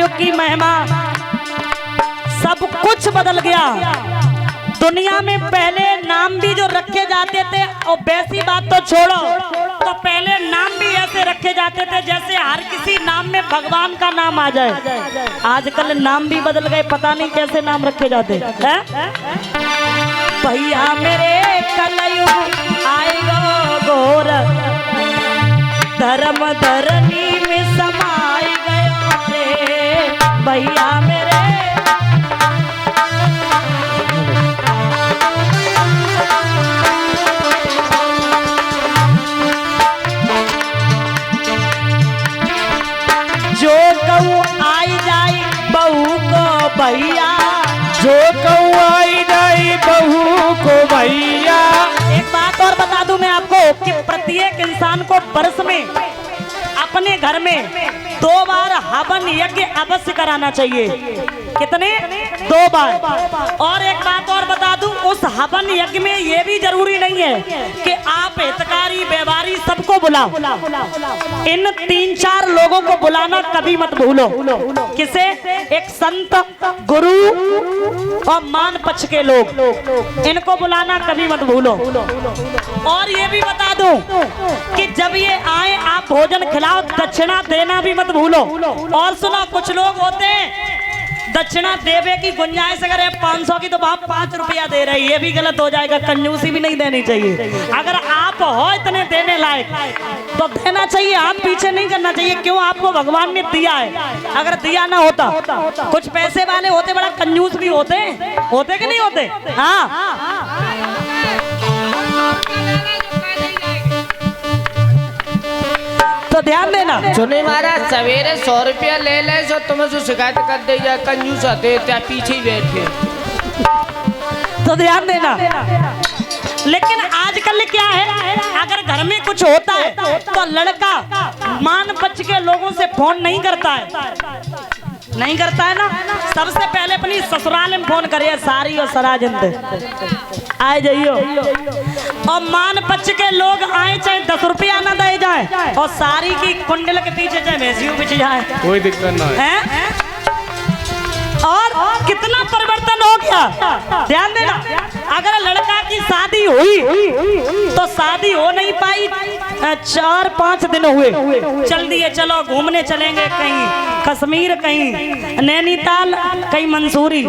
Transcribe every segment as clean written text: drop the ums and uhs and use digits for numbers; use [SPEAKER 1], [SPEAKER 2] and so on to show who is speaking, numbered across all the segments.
[SPEAKER 1] कलयुग की महिमा, सब कुछ बदल गया। दुनिया में पहले नाम भी जो रखे जाते थे, और वैसी बात तो छोड़ो, तो पहले नाम भी ऐसे रखे जाते थे जैसे हर किसी नाम में भगवान का नाम आ जाए। आजकल नाम भी बदल गए, पता नहीं कैसे नाम रखे जाते हैं। भैया मेरे कलयुग आएगा घोर, धर्म धरनी में समाई गए रे। भैया मेरे जो कहूँ आई जाई बहू को भैया,
[SPEAKER 2] जो कहूँ आई जाई बहू को भैया।
[SPEAKER 1] एक बात और बता दूं मैं आपको कि प्रत्येक इंसान को वर्ष में अपने घर में 2 बार हवन यज्ञ अवश्य कराना चाहिए। कितने? 2 बार। और एक बात और बता दूं, उस हवन यज्ञ में ये भी जरूरी नहीं है कि आप हितकारी व्यवहारी सबको बुलाओ। इन 3-4 लोगों को बुलाना कभी मत भूलो। किसे? एक संत, गुरु और मान पक्ष के लोग, इनको बुलाना कभी मत भूलो। और ये भी बता दूं कि जब ये आए आप भोजन खिलाओ, दक्षिणा देना भी मत भूलो। और सुनो, कुछ लोग होते हैं दक्षिणा देवे की गुंजाइश अगर 500 की तो आप 5 रुपया दे रहे हैं, ये भी गलत हो जाएगा। कंजूसी भी नहीं देनी चाहिए। अगर आप हो इतने देने लायक तो देना चाहिए, आप पीछे नहीं करना चाहिए। क्यों? आपको भगवान ने दिया है। अगर दिया ना होता, कुछ पैसे वाले होते बड़ा कंजूस भी होते कि नहीं होते? हाँ, तो ध्यान देना।
[SPEAKER 2] सुने महाराज, सवेरे 100 रुपया ले ले जो तुम्हें जो शिकायत कर दे या कंजूस होते त्या पीछे ही बैठे,
[SPEAKER 1] तो ध्यान देना। लेकिन आजकल क्या है, अगर घर में कुछ होता है तो लड़का मान पक्ष के लोगों से फोन नहीं करता है, नहीं करता है ना। सबसे पहले अपनी ससुराल में फोन करिए, सारी और सराजन आए जाइयो। और मान पक्ष के लोग आए, चाहे 10 रुपया ना दे जाए, और सारी की कुंडल के पीछे चाहे भैंसियों बिछ जाए, कोई दिक्कत ना है। और कितना परिवर्तन हो गया, ध्यान देना। अगर लड़का की शादी हुई तो शादी हो नहीं पाई, 4-5 दिन हुए, चल दिए चलो घूमने चलेंगे, कहीं कश्मीर, कहीं नैनीताल, कहीं मंसूरी।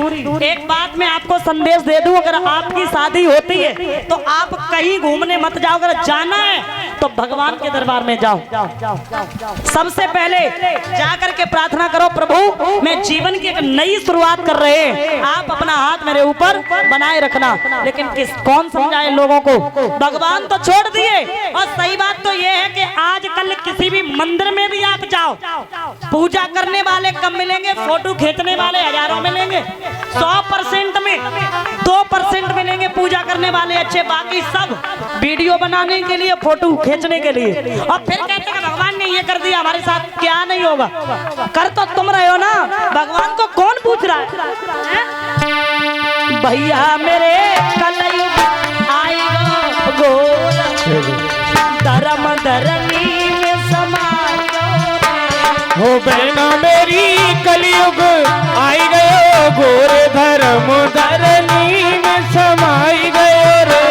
[SPEAKER 1] एक बात मैं आपको संदेश दे दूं, अगर आपकी शादी होती है तो आप कहीं घूमने मत जाओ। अगर जाना है तो भगवान के दरबार में जाओ। सबसे पहले जाकर के प्रार्थना करो, प्रभु मैं जीवन की एक नई शुरुआत कर रहे हैं, आप अपना हाथ मेरे ऊपर बनाए रखना। लेकिन कौन समझाए लोगों को? भगवान तो छोड़ दिए। और सही बात तो ये है कि आजकल किसी भी मंदिर में भी आप जाओ, पूजा करने वाले कम मिलेंगे, फोटो खींचने वाले हजारों मिलेंगे। 100% में 2% मिलेंगे पूजा करने वाले अच्छे, बाकी सब वीडियो बनाने के लिए, फोटो खींचने के लिए। और फिर कहते हैं भगवान ने ये कर दिया, हमारे साथ क्या नहीं होगा। कर तो तुम रहे हो ना, भगवान को कौन पूछ रहा है? भैया मेरे कलयुग आएगा घोर, धर्म धरनी में समाई
[SPEAKER 2] हो बहना मेरी कलयुग आई गयो घोर, धर्म धरनी में समाई गयो रे।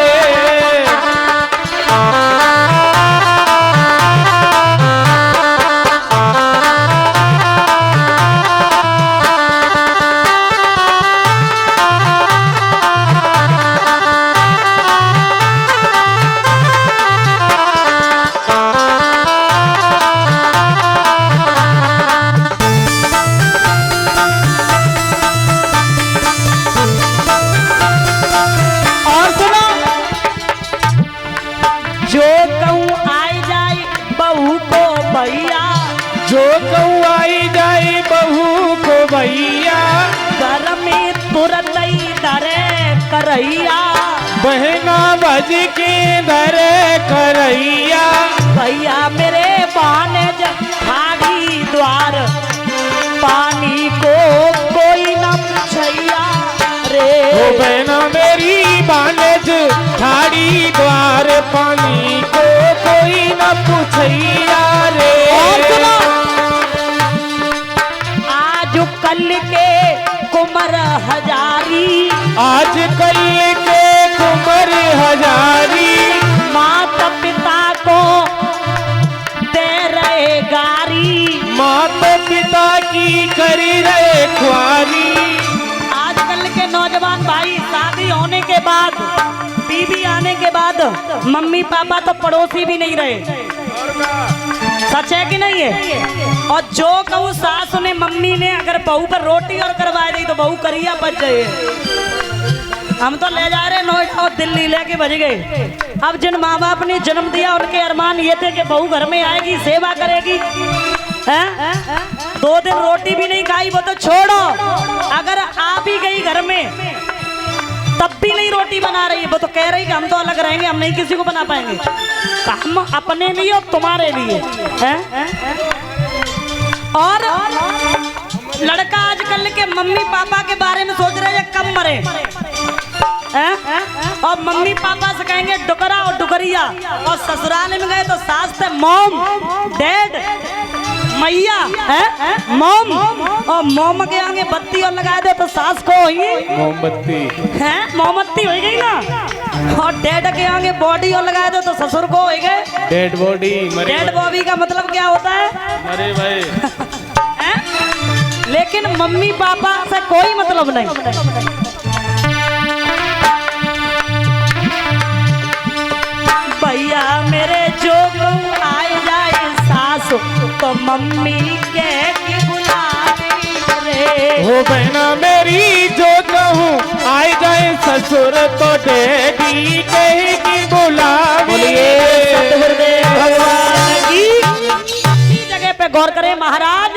[SPEAKER 2] जो कहूँ आई जाई बहू को भैया,
[SPEAKER 1] घर में तुरंत धरे करैया,
[SPEAKER 2] बहना भज के धरे करैया।
[SPEAKER 1] भैया मेरे बाने झाड़ी द्वार, पानी को कोई न पूछैया रे।
[SPEAKER 2] ओ बहना मेरी बानेज झाड़ी द्वार, पानी को कोई न पूछैया रे।
[SPEAKER 1] आज
[SPEAKER 2] आज कल के कुंवर हजारी,
[SPEAKER 1] माता पिता को दे रहे गारी,
[SPEAKER 2] माता पिता की करी रहे ख्वारी।
[SPEAKER 1] आजकल के नौजवान भाई शादी होने के बाद, बीवी आने के बाद मम्मी पापा तो पड़ोसी भी नहीं रहे। सच है कि नहीं है? और जो कहूँ सास ने मम्मी ने अगर बहू पर रोटी और करवा दी तो बहू करिया बच जाए। हम तो ले जा रहे नोएडा और दिल्ली लेके बज गए। अब जिन माँ बाप ने जन्म दिया उनके अरमान ये थे कि बहू घर में आएगी, सेवा करेगी, हैं? 2 दिन रोटी भी नहीं खाई वो तो छोड़ो, अगर आ भी गई घर में तब भी नहीं रोटी बना रही है। वो तो कह रही कि हम तो अलग रहेंगे, हम नहीं किसी को बना पाएंगे। तो हम अपने लिए और तुम्हारे लिए हैं? और लड़का आजकल के मम्मी पापा के बारे में सोच रहे हैं कब मरे हैं? और मम्मी पापा से कहेंगे डुकरा और डुकरिया, और ससुराल में गए तो सास से मॉम डैड मैया है मॉम, और मॉम के आगे बत्ती और लगा दे तो सास को होगी
[SPEAKER 2] मोमबत्ती
[SPEAKER 1] है, मोमबत्ती हो गई ना। और डैड के आगे बॉडी और लगा दो तो ससुर को हो गए
[SPEAKER 2] डेड बॉडी।
[SPEAKER 1] डेड बॉडी का मतलब क्या होता है?
[SPEAKER 2] अरे भाई
[SPEAKER 1] हैं? लेकिन मम्मी पापा से कोई मतलब नहीं। भैया मेरे जो आए जाए सास तो मम्मी के बुलाती रे।
[SPEAKER 2] हो बहना मेरी जो कहूँ आए जाए ससुर तो डैडी कहेगी बुलावी।
[SPEAKER 1] भगवान की जगह पे गौर करें महाराज।